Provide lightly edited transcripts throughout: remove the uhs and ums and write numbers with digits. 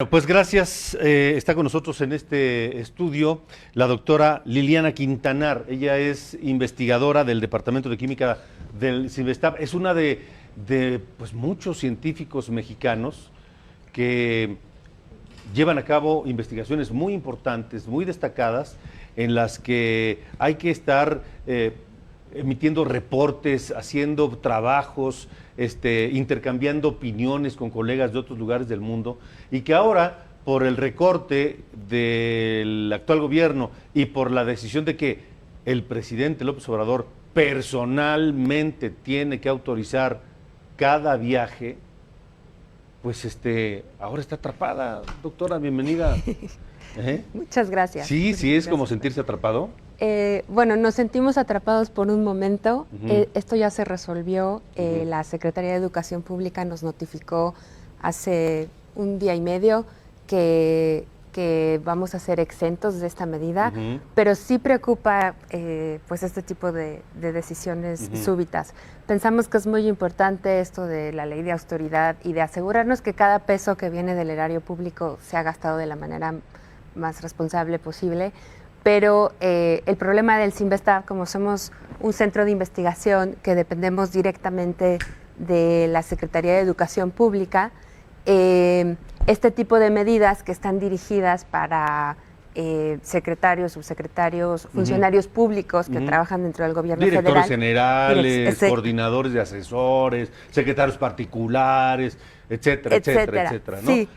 Pues gracias. Está con nosotros en este estudio la doctora Liliana Quintanar. Ella es investigadora del Departamento de Química del CINVESTAB. Es una de pues, muchos científicos mexicanos que llevan a cabo investigaciones muy importantes, muy destacadas, en las que hay que estar emitiendo reportes, haciendo trabajos, intercambiando opiniones con colegas de otros lugares del mundo, y que ahora, por el recorte del actual gobierno y por la decisión de que el presidente López Obrador personalmente tiene que autorizar cada viaje, pues ahora está atrapada. Doctora, bienvenida. Muchas gracias. Sí, sí, es como sentirse atrapado. Bueno, nos sentimos atrapados por un momento. Esto ya se resolvió. La Secretaría de Educación Pública nos notificó hace un día y medio que vamos a ser exentos de esta medida, pero sí preocupa pues este tipo de decisiones súbitas. Pensamos que es muy importante esto de la ley de austeridad y de asegurarnos que cada peso que viene del erario público sea gastado de la manera más responsable posible. Pero el problema del CINVESTAB, como somos un centro de investigación que dependemos directamente de la Secretaría de Educación Pública, este tipo de medidas que están dirigidas para secretarios, subsecretarios, funcionarios públicos que trabajan dentro del gobierno Directores federal. generales, coordinadores de asesores, secretarios particulares, etcétera, etcétera, etcétera, ¿no? Sí,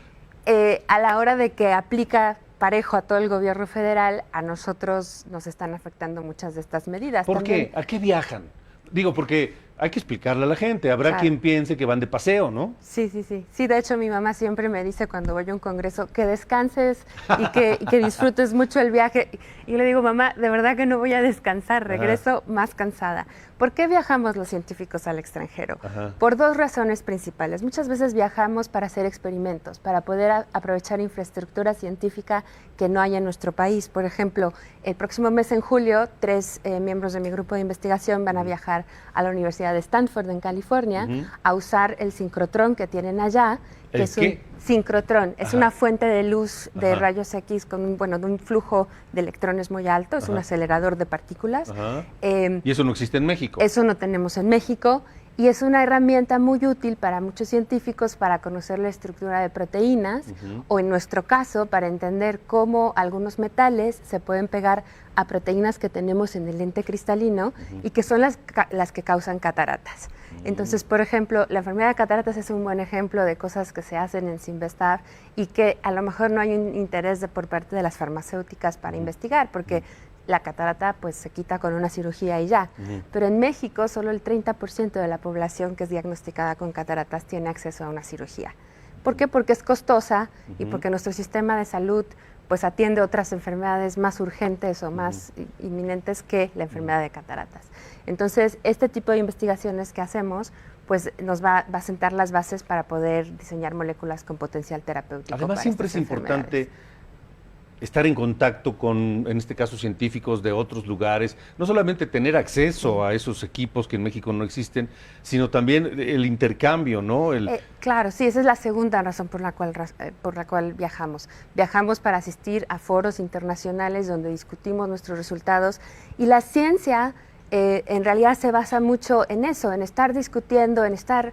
a la hora de que aplica parejo a todo el gobierno federal, a nosotros nos están afectando muchas de estas medidas. ¿Por qué? ¿A qué viajan? Digo, porque hay que explicarle a la gente. Habrá quien piense que van de paseo, ¿no? Sí, sí, sí. Sí, de hecho mi mamá siempre me dice cuando voy a un congreso que descanses y que disfrutes mucho el viaje. Y yo le digo, mamá, de verdad que no voy a descansar, regreso más cansada. ¿Por qué viajamos los científicos al extranjero? Por dos razones principales. Muchas veces viajamos para hacer experimentos, para poder aprovechar infraestructura científica que no hay en nuestro país. Por ejemplo, el próximo mes en julio, 3 miembros de mi grupo de investigación van a viajar a la Universidad de Stanford en California a usar el sincrotrón que tienen allá, que es un sincrotrón, es una fuente de luz de rayos X con de un flujo de electrones muy alto, es un acelerador de partículas. ¿Y eso no existe en México? Eso no tenemos en México. Y es una herramienta muy útil para muchos científicos para conocer la estructura de proteínas o, en nuestro caso, para entender cómo algunos metales se pueden pegar a proteínas que tenemos en el lente cristalino y que son las que causan cataratas. Entonces, por ejemplo, la enfermedad de cataratas es un buen ejemplo de cosas que se hacen en CINVESTAB y que a lo mejor no hay un interés por parte de las farmacéuticas para investigar, porque la catarata pues se quita con una cirugía y ya. Pero en México solo el 30% de la población que es diagnosticada con cataratas tiene acceso a una cirugía. ¿Por qué? Porque es costosa y porque nuestro sistema de salud pues atiende otras enfermedades más urgentes o más inminentes que la enfermedad de cataratas. Entonces, este tipo de investigaciones que hacemos pues nos va a sentar las bases para poder diseñar moléculas con potencial terapéutico. Además, siempre es importante estar en contacto con, en este caso, científicos de otros lugares, no solamente tener acceso a esos equipos que en México no existen, sino también el intercambio, ¿no? Claro, sí, esa es la segunda razón por la cual viajamos. Viajamos para asistir a foros internacionales donde discutimos nuestros resultados, y la ciencia en realidad se basa mucho en eso, en estar discutiendo, en estar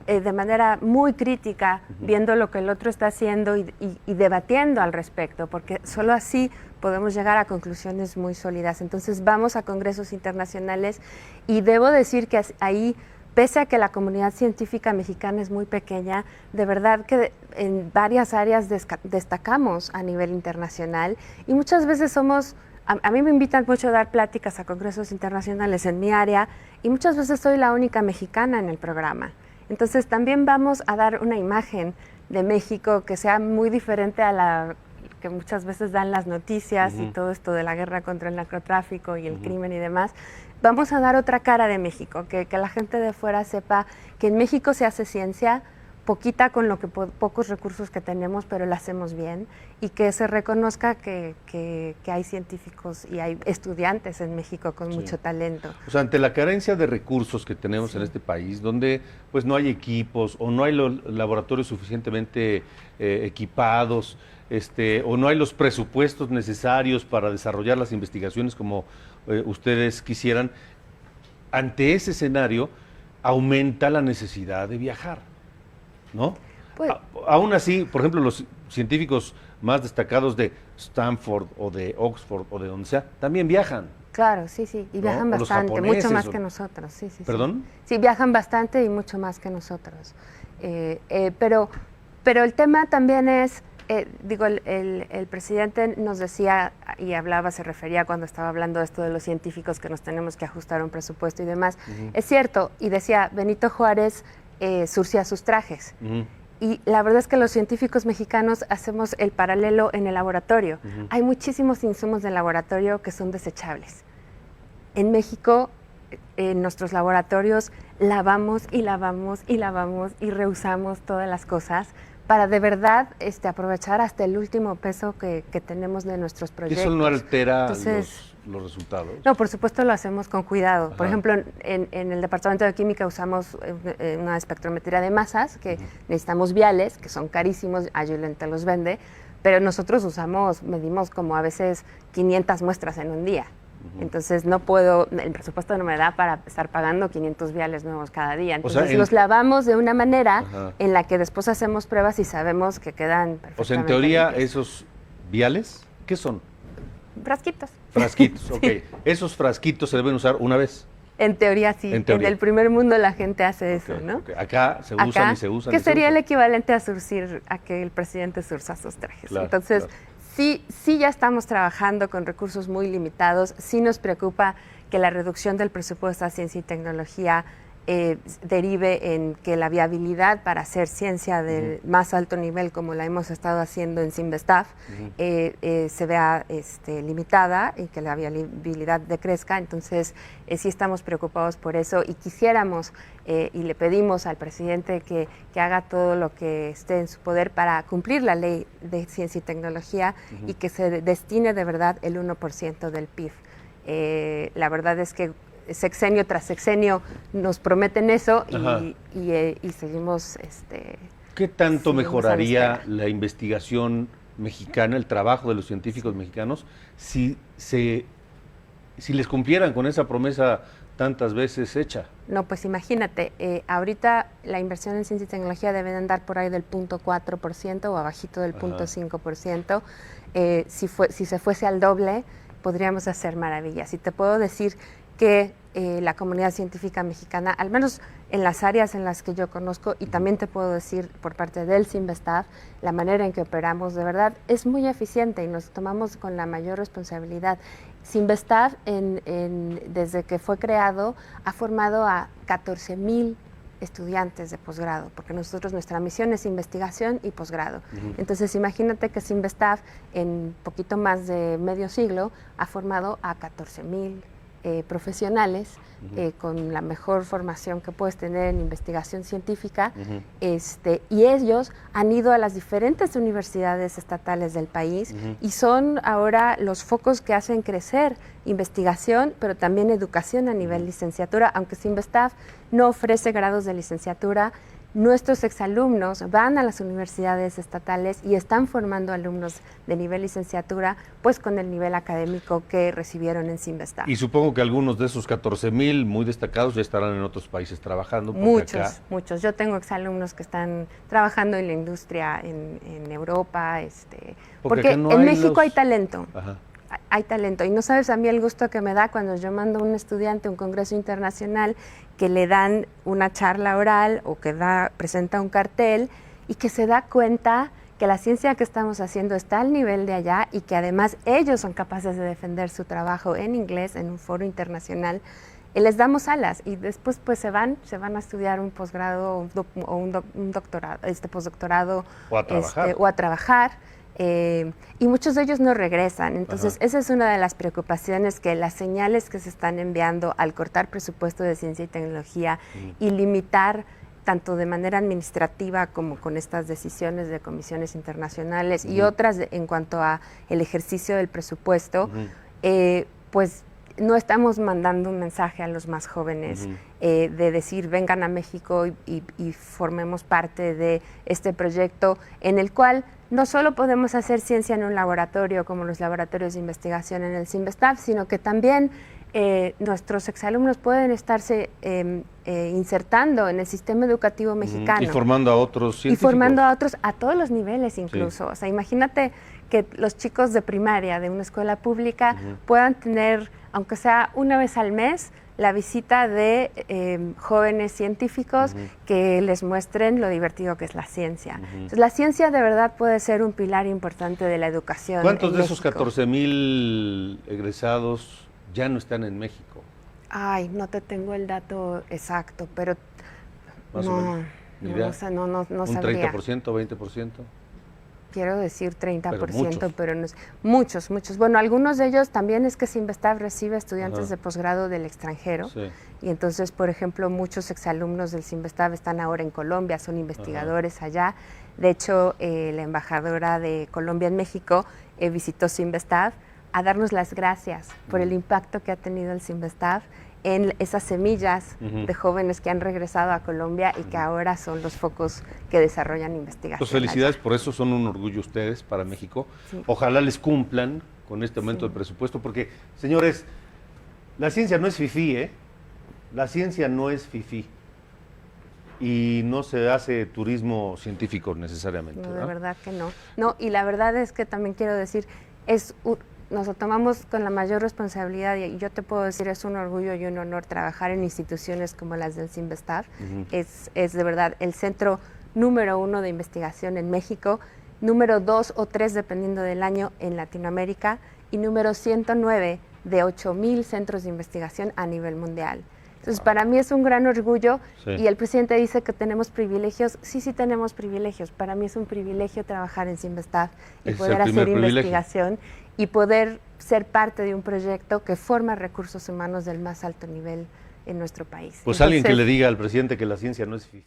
de manera muy crítica, viendo lo que el otro está haciendo y debatiendo al respecto, porque solo así podemos llegar a conclusiones muy sólidas. Entonces vamos a congresos internacionales y debo decir que ahí, pese a que la comunidad científica mexicana es muy pequeña, de verdad que en varias áreas destacamos a nivel internacional, y muchas veces a mí me invitan mucho a dar pláticas a congresos internacionales en mi área, y muchas veces soy la única mexicana en el programa. Entonces también vamos a dar una imagen de México que sea muy diferente a la que muchas veces dan las noticias y todo esto de la guerra contra el narcotráfico y el crimen y demás. Vamos a dar otra cara de México, que la gente de fuera sepa que en México se hace ciencia poquita con lo que pocos recursos que tenemos, pero lo hacemos bien, y que se reconozca que hay científicos y hay estudiantes en México con mucho talento. O sea, ante la carencia de recursos que tenemos en este país, donde pues no hay equipos o no hay los laboratorios suficientemente equipados, o no hay los presupuestos necesarios para desarrollar las investigaciones como ustedes quisieran, ante ese escenario aumenta la necesidad de viajar, ¿no? Pues, Aún así, por ejemplo, los científicos más destacados de Stanford o de Oxford o de donde sea, también viajan. claro, sí, sí, y viajan ¿no? bastante, mucho más que nosotros, sí, sí. ¿Perdón? Sí, sí, viajan bastante y mucho más que nosotros. Pero el tema también es, el presidente nos decía y hablaba, se refería cuando estaba hablando de esto de los científicos que nos tenemos que ajustar a un presupuesto y demás. Es cierto, y decía, Benito Juárez surcía sus trajes. Y la verdad es que los científicos mexicanos hacemos el paralelo en el laboratorio. Hay muchísimos insumos del laboratorio que son desechables. En México, en nuestros laboratorios, lavamos y lavamos y lavamos y reusamos todas las cosas para de verdad aprovechar hasta el último peso que tenemos de nuestros proyectos. ¿Eso no altera Entonces, los resultados? No, por supuesto lo hacemos con cuidado. Ajá. Por ejemplo, en el Departamento de Química usamos una espectrometría de masas, que necesitamos viales, que son carísimos, Agilent te los vende, pero nosotros medimos como a veces 500 muestras en un día. Entonces no puedo, el presupuesto no me da para estar pagando 500 viales nuevos cada día. Entonces los lavamos de una manera en la que después hacemos pruebas y sabemos que quedan perfectamente. O sea, en teoría, limpios. esos viales, ¿qué son? Frasquitos. Frasquitos, ok. Sí. Esos frasquitos se deben usar una vez. En teoría sí. En teoría. En el primer mundo la gente hace eso, Ok, ¿no? ok. Acá se usan Acá, y se usan. que y se sería el usan. equivalente a surcir, a que el presidente surza sus trajes. Claro, Entonces, claro. sí ya estamos trabajando con recursos muy limitados. Sí nos preocupa que la reducción del presupuesto a ciencia y tecnología derive en que la viabilidad para hacer ciencia del más alto nivel, como la hemos estado haciendo en Sinvestav, se vea limitada y que la viabilidad decrezca. Entonces, sí estamos preocupados por eso y quisiéramos y le pedimos al presidente que haga todo lo que esté en su poder para cumplir la ley de ciencia y tecnología y que se destine de verdad el 1% del PIB. La verdad es que sexenio tras sexenio nos prometen eso y seguimos. ¿Qué tanto seguimos mejoraría a la espera. la investigación mexicana, el trabajo de los científicos mexicanos, si les cumplieran con esa promesa tantas veces hecha? No, pues imagínate, ahorita la inversión en ciencia y tecnología debe de andar por ahí del 0.4% o abajito del 0.5%. Si se fuese al doble, podríamos hacer maravillas. Y te puedo decir que la comunidad científica mexicana, al menos en las áreas en las que yo conozco, y también te puedo decir por parte del Sinvestav, la manera en que operamos de verdad es muy eficiente y nos tomamos con la mayor responsabilidad. Sinvestav, desde que fue creado, ha formado a 14,000 estudiantes de posgrado, porque nuestra misión es investigación y posgrado. Entonces, imagínate que Sinvestav, en poquito más de medio siglo, ha formado a 14,000 profesionales con la mejor formación que puedes tener en investigación científica, y ellos han ido a las diferentes universidades estatales del país y son ahora los focos que hacen crecer investigación, pero también educación a nivel licenciatura, aunque Sinvestav no ofrece grados de licenciatura. Nuestros exalumnos van a las universidades estatales y están formando alumnos de nivel licenciatura, pues con el nivel académico que recibieron en Sinvestav. Y supongo que algunos de esos 14,000 muy destacados ya estarán en otros países trabajando. Muchos. Yo tengo exalumnos que están trabajando en la industria en Europa, porque no en hay México hay talento. Ajá. Hay talento y no sabes a mí el gusto que me da cuando yo mando a un estudiante a un congreso internacional que le dan una charla oral o que presenta un cartel y que se da cuenta que la ciencia que estamos haciendo está al nivel de allá y que además ellos son capaces de defender su trabajo en inglés en un foro internacional. Les damos alas y después pues se van a estudiar un posgrado o un doctorado, postdoctorado o a trabajar. Y muchos de ellos no regresan. Entonces, esa es una de las preocupaciones, que las señales que se están enviando al cortar presupuesto de ciencia y tecnología y limitar tanto de manera administrativa como con estas decisiones de comisiones internacionales y otras en cuanto a el ejercicio del presupuesto, pues no estamos mandando un mensaje a los más jóvenes de decir vengan a México y formemos parte de este proyecto en el cual no solo podemos hacer ciencia en un laboratorio como los laboratorios de investigación en el CIMBESTAF, sino que también nuestros exalumnos pueden estarse insertando en el sistema educativo mexicano. Y formando a otros científicos. Y formando a otros a todos los niveles incluso. Sí. O sea, imagínate que los chicos de primaria de una escuela pública puedan tener, aunque sea una vez al mes, la visita de jóvenes científicos que les muestren lo divertido que es la ciencia. Entonces, la ciencia de verdad puede ser un pilar importante de la educación. ¿Cuántos de esos 14,000 egresados ya no están en México? Ay, no te tengo el dato exacto, pero más o menos. No ¿Un sabría. 30%, 20%? Quiero decir 30%, pero no es, muchos. Bueno, algunos de ellos también es que CIMBESTAF recibe estudiantes de posgrado del extranjero. Sí. Y entonces, por ejemplo, muchos exalumnos del CIMBESTAF están ahora en Colombia, son investigadores allá. De hecho, la embajadora de Colombia en México visitó CIMBESTAF a darnos las gracias por el impacto que ha tenido el CIMBESTAF en esas semillas de jóvenes que han regresado a Colombia y que ahora son los focos que desarrollan investigación. Pues felicidades allá. Por eso, son un orgullo ustedes para México. Sí. Ojalá les cumplan con este aumento de presupuesto, porque, señores, la ciencia no es fifí, ¿eh? La ciencia no es fifí. Y no se hace turismo científico necesariamente. No, de verdad que no. No, y la verdad es que también quiero decir, nos lo tomamos con la mayor responsabilidad y yo te puedo decir, es un orgullo y un honor trabajar en instituciones como las del CIMBESTAF. Es de verdad el centro número 1 de investigación en México, número 2 o 3 dependiendo del año en Latinoamérica y número 109 de 8,000 centros de investigación a nivel mundial. Entonces, para mí es un gran orgullo y el presidente dice que tenemos privilegios. Sí tenemos privilegios. Para mí es un privilegio trabajar en CIMBESTAF y poder hacer investigación y poder ser parte de un proyecto que forma recursos humanos del más alto nivel en nuestro país. Pues entonces, alguien que le diga al presidente que la ciencia no es fifí.